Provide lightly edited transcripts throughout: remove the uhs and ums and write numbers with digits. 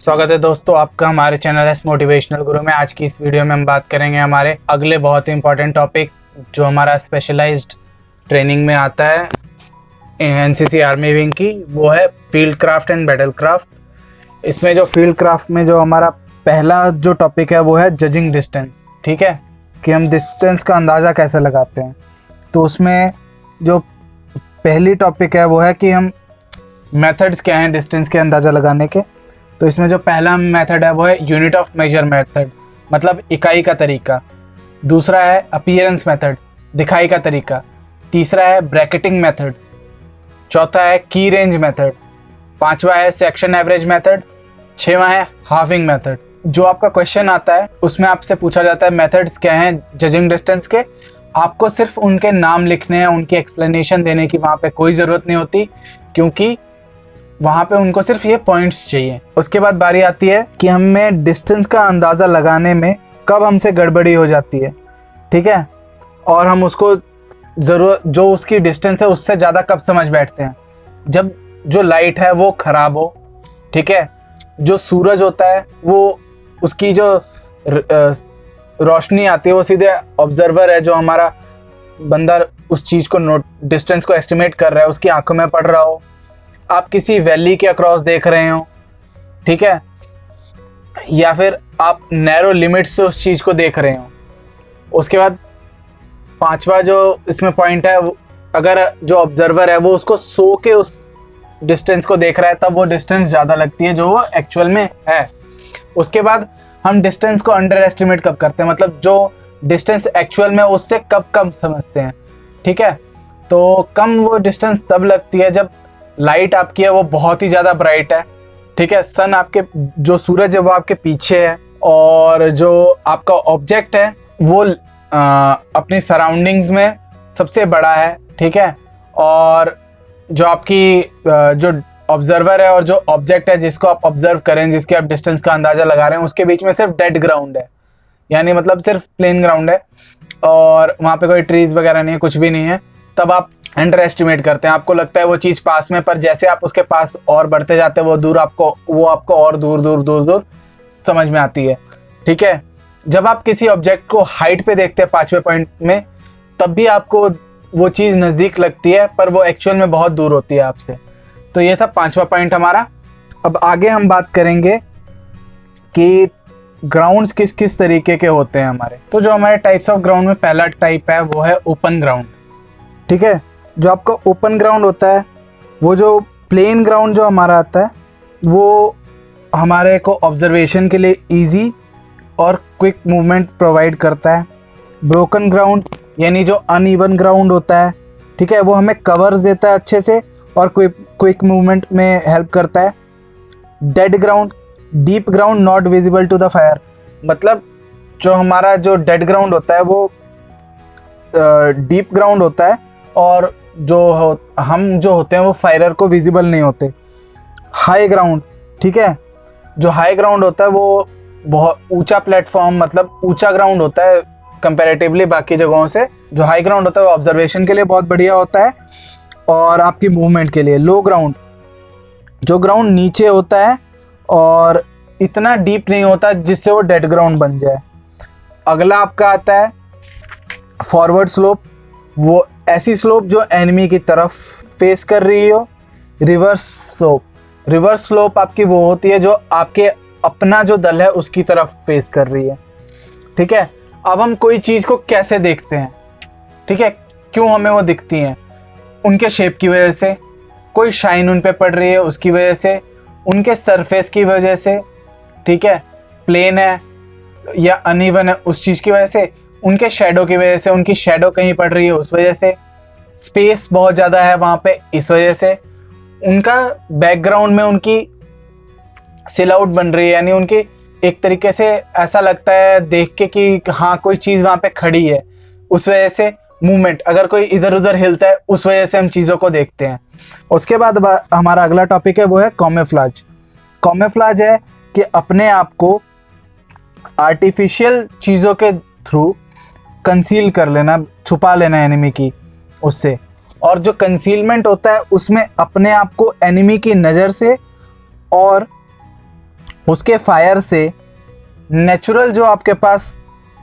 स्वागत है दोस्तों आपका हमारे चैनल एस मोटिवेशनल गुरु में। आज की इस वीडियो में हम बात करेंगे हमारे अगले बहुत ही इंपॉर्टेंट टॉपिक जो हमारा स्पेशलाइज्ड ट्रेनिंग में आता है एनसीसी आर्मी विंग की, वो है field craft and battle craft. इसमें जो फील्ड क्राफ्ट में जो हमारा पहला जो टॉपिक है वो है जजिंग डिस्टेंस। ठीक है, कि हम डिस्टेंस का अंदाज़ा कैसे लगाते हैं। तो उसमें जो पहली टॉपिक है वो है कि हम मेथड्स क्या हैं डिस्टेंस के अंदाज़ा लगाने के। तो इसमें जो पहला मेथड है वो है यूनिट ऑफ मेजर मेथड, मतलब इकाई का तरीका। दूसरा है अपीयरेंस मेथड, दिखाई का तरीका। तीसरा है ब्रैकेटिंग मेथड। चौथा है की रेंज मेथड। पांचवा है सेक्शन एवरेज मेथड। छठवां है हाफिंग मेथड। जो आपका क्वेश्चन आता है उसमें आपसे पूछा जाता है मेथड्स क्या हैं जजिंग डिस्टेंस के। आपको सिर्फ उनके नाम लिखने हैं, उनकी एक्सप्लेनेशन देने की वहाँ पे कोई ज़रूरत नहीं होती, क्योंकि वहाँ पे उनको सिर्फ ये पॉइंट्स चाहिए। उसके बाद बारी आती है कि हमें डिस्टेंस का अंदाज़ा लगाने में कब हमसे गड़बड़ी हो जाती है। ठीक है, और हम उसको ज़रूर जो उसकी डिस्टेंस है उससे ज़्यादा कब समझ बैठते हैं, जब जो लाइट है वो ख़राब हो। ठीक है, जो सूरज होता है वो उसकी जो रोशनी आती है वो सीधे ऑब्जर्वर है, जो हमारा बंदा उस चीज़ को डिस्टेंस को एस्टिमेट कर रहा है, उसकी आंखों में पड़ रहा हो। आप किसी वैली के अक्रॉस देख रहे हो, ठीक है, या फिर आप नैरो लिमिट्स से उस चीज़ को देख रहे हो। उसके बाद पांचवा जो इसमें पॉइंट है, अगर जो ऑब्जर्वर है वो उसको सो के उस डिस्टेंस को देख रहा है, तब वो डिस्टेंस ज़्यादा लगती है जो वो एक्चुअल में है। उसके बाद हम डिस्टेंस को अंडर एस्टिमेट कब करते हैं, मतलब जो डिस्टेंस एक्चुअल में उससे कब कम समझते हैं। ठीक है, तो कम वो डिस्टेंस तब लगती है जब लाइट आपकी है वो बहुत ही ज़्यादा ब्राइट है। ठीक है, सन आपके जो सूरज है वो आपके पीछे है, और जो आपका ऑब्जेक्ट है वो अपनी सराउंडिंग्स में सबसे बड़ा है। ठीक है, और जो आपकी जो ऑब्जर्वर है और जो ऑब्जेक्ट है जिसको आप ऑब्जर्व करें, जिसके आप डिस्टेंस का अंदाज़ा लगा रहे हैं, उसके बीच में सिर्फ डेड ग्राउंड है, यानी मतलब सिर्फ प्लेन ग्राउंड है और वहाँ पे कोई ट्रीज वगैरह नहीं है, कुछ भी नहीं है। तब आप अंडर एस्टिमेट करते हैं, आपको लगता है वो चीज़ पास में, पर जैसे आप उसके पास और बढ़ते जाते हैं वो आपको और दूर दूर दूर दूर समझ में आती है। ठीक है, जब आप किसी ऑब्जेक्ट को हाइट पे देखते हैं पांचवें पॉइंट में, तब भी आपको वो चीज़ नज़दीक लगती है, पर वो एक्चुअल में बहुत दूर होती है आपसे। तो ये था पांचवा पॉइंट हमारा। अब आगे हम बात करेंगे कि ग्राउंड्स किस किस तरीके के होते हैं हमारे। तो जो हमारे टाइप्स ऑफ ग्राउंड में पहला टाइप है वो है ओपन ग्राउंड। ठीक है, जो आपका ओपन ग्राउंड होता है, वो जो प्लेन ग्राउंड जो हमारा आता है वो हमारे को ऑब्जर्वेशन के लिए इजी और क्विक मूवमेंट प्रोवाइड करता है। ब्रोकन ग्राउंड यानी जो अनइवन ग्राउंड होता है, ठीक है, वो हमें कवर्स देता है अच्छे से और क्विक मूवमेंट में हेल्प करता है। Dead ground, deep ground not visible to the fire, मतलब जो हमारा जो डेड ग्राउंड होता है वो डीप ग्राउंड होता है और हम जो होते हैं वो फायरर को विजिबल नहीं होते। हाई ग्राउंड, ठीक है, जो हाई ग्राउंड होता है वो बहुत ऊंचा प्लेटफॉर्म, मतलब ऊंचा ग्राउंड होता है कंपैरेटिवली बाकी जगहों से। जो हाई ग्राउंड होता है वो ऑब्जर्वेशन के लिए बहुत बढ़िया होता है और आपकी मूवमेंट के लिए। लो ग्राउंड, जो ग्राउंड नीचे होता है और इतना डीप नहीं होता जिससे वो डेड ग्राउंड बन जाए। अगला आपका आता है फॉरवर्ड स्लोप, वो ऐसी स्लोप जो एनिमी की तरफ फेस कर रही हो। रिवर्स स्लोप, रिवर्स स्लोप आपकी वो होती है जो आपके अपना जो दल है उसकी तरफ फेस कर रही है। ठीक है, अब हम कोई चीज़ को कैसे देखते हैं, ठीक है, क्यों हमें वो दिखती हैं, उनके शेप की वजह से, कोई शाइन उन पे पड़ रही है उसकी वजह से, उनके सरफेस की वजह से, ठीक है, प्लेन है या अनइवन है उस चीज़ की वजह से, उनके शेडो की वजह से, उनकी शेडो कहीं पड़ रही है उस वजह से, स्पेस बहुत ज़्यादा है वहाँ पे इस वजह से, उनका बैकग्राउंड में उनकी सिलआउट बन रही है, यानी उनकी एक तरीके से ऐसा लगता है देख के कि हाँ कोई चीज़ वहाँ पे खड़ी है, उस वजह से मूवमेंट, अगर कोई इधर उधर हिलता है उस वजह से हम चीज़ों को देखते हैं। उसके बाद हमारा अगला टॉपिक है वो है कैमोफ्लेज। कैमोफ्लेज है कि अपने आप को आर्टिफिशियल चीज़ों के थ्रू कंसील कर लेना, छुपा लेना एनिमी की उससे। और जो कंसीलमेंट होता है उसमें अपने आप को एनिमी की नज़र से और उसके फायर से नेचुरल जो आपके पास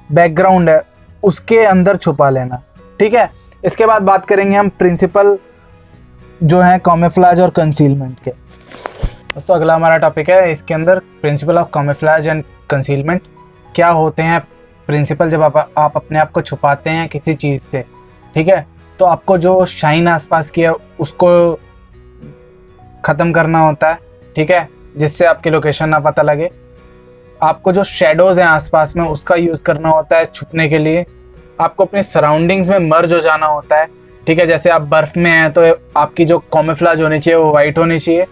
बैकग्राउंड है उसके अंदर छुपा लेना। ठीक है, इसके बाद बात करेंगे हम प्रिंसिपल जो है कैमोफ्लेज और कंसीलमेंट के। दोस्तों अगला हमारा टॉपिक है इसके अंदर principle of camouflage and concealment. क्या होते हैं प्रिंसिपल जब आप अपने आप को छुपाते हैं किसी चीज़ से, ठीक है, तो आपको जो शाइन आसपास की है उसको ख़त्म करना होता है, ठीक है, जिससे आपकी लोकेशन ना पता लगे। आपको जो शेडोज़ हैं आसपास में उसका यूज़ करना होता है छुपने के लिए। आपको अपनी सराउंडिंग्स में मर्ज हो जाना होता है, ठीक है, जैसे आप बर्फ़ में हैं तो आपकी जो कैमोफ्लेज होनी चाहिए वो वाइट होनी चाहिए,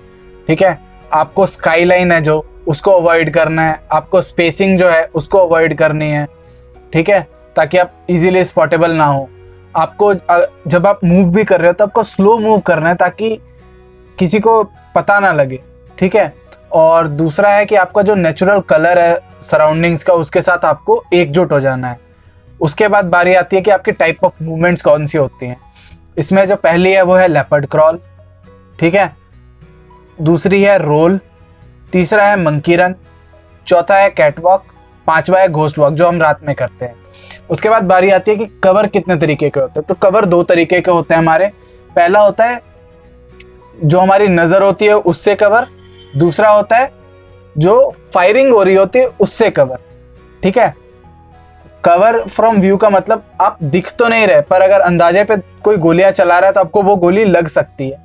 ठीक है। आपको स्काई लाइन है जो उसको अवॉइड करना है, आपको स्पेसिंग जो है उसको अवॉइड करनी है, ठीक है, ताकि आप इजीली स्पॉटेबल ना हो। आपको जब आप मूव भी कर रहे हो तो आपको स्लो मूव करना है ताकि किसी को पता ना लगे, ठीक है। और दूसरा है कि आपका जो नेचुरल कलर है सराउंडिंग्स का उसके साथ आपको एकजुट हो जाना है। उसके बाद बारी आती है कि आपकी टाइप ऑफ मूवमेंट्स कौन सी होती हैं। इसमें जो पहली है वो है लेपर्ड क्रॉल, ठीक है, दूसरी है रोल, तीसरा है मंकी रन, चौथा है कैटवॉक, पांचवा है घोस्ट वॉक जो हम रात में करते हैं। उसके बाद बारी आती है कि कवर कितने तरीके के होते हैं। तो कवर दो तरीके के होते हैं हमारे। पहला होता है जो हमारी नजर होती है उससे कवर, दूसरा होता है जो फायरिंग हो रही होती है उससे कवर, ठीक है। कवर फ्रॉम व्यू का मतलब आप दिख तो नहीं रहे पर अगर अंदाजे पे कोई गोलियां चला रहा है तो आपको वो गोली लग सकती है,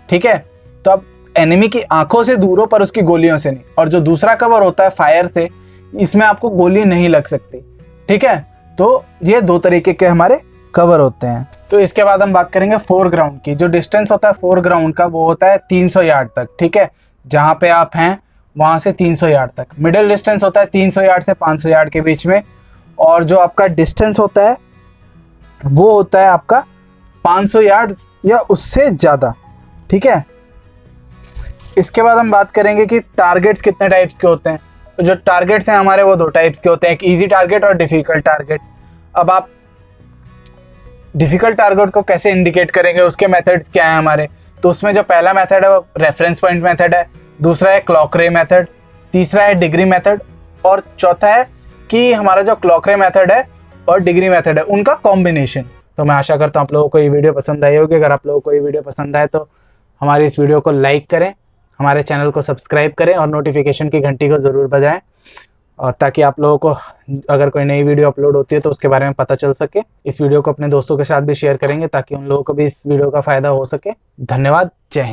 ठीक है। तो आप एनिमी की आंखों से दूर हो पर उसकी गोलियों से नहीं। और जो दूसरा कवर होता है फायर से, इसमें आपको गोली नहीं लग सकती, ठीक है। तो ये दो तरीके के हमारे कवर होते हैं। तो इसके बाद हम बात करेंगे फोरग्राउंड की। जो डिस्टेंस होता है फोरग्राउंड का वो होता है 300 यार्ड तक, ठीक है, जहाँ पे आप हैं वहाँ से 300 यार्ड तक। मिडिल डिस्टेंस होता है 300 यार्ड से 500 यार्ड के बीच में। और जो आपका डिस्टेंस होता है वो होता है आपका 500 यार्ड या उससे ज़्यादा, ठीक है। इसके बाद हम बात करेंगे कि टारगेट्स कितने टाइप्स के होते हैं। तो जो टारगेट्स हैं हमारे वो दो टाइप्स के होते हैं, एक इजी टारगेट और डिफ़िकल्ट टारगेट। अब आप डिफ़िकल्ट टारगेट को कैसे इंडिकेट करेंगे, उसके मेथड्स क्या हैं हमारे। तो उसमें जो पहला मेथड है वो रेफरेंस पॉइंट मेथड है, दूसरा है क्लॉक रे मेथड, तीसरा है डिग्री मेथड और चौथा है कि हमारा जो क्लॉक रे मेथड है और डिग्री मेथड है उनका कॉम्बिनेशन। तो मैं आशा करता हूँ आप लोगों को ये वीडियो पसंद आई होगी। अगर आप लोगों को ये वीडियो पसंद आए तो हमारी इस वीडियो को लाइक करें, हमारे चैनल को सब्सक्राइब करें और नोटिफिकेशन की घंटी को ज़रूर बजाएं, और ताकि आप लोगों को अगर कोई नई वीडियो अपलोड होती है तो उसके बारे में पता चल सके। इस वीडियो को अपने दोस्तों के साथ भी शेयर करेंगे ताकि उन लोगों को भी इस वीडियो का फ़ायदा हो सके। धन्यवाद, जय हिंद।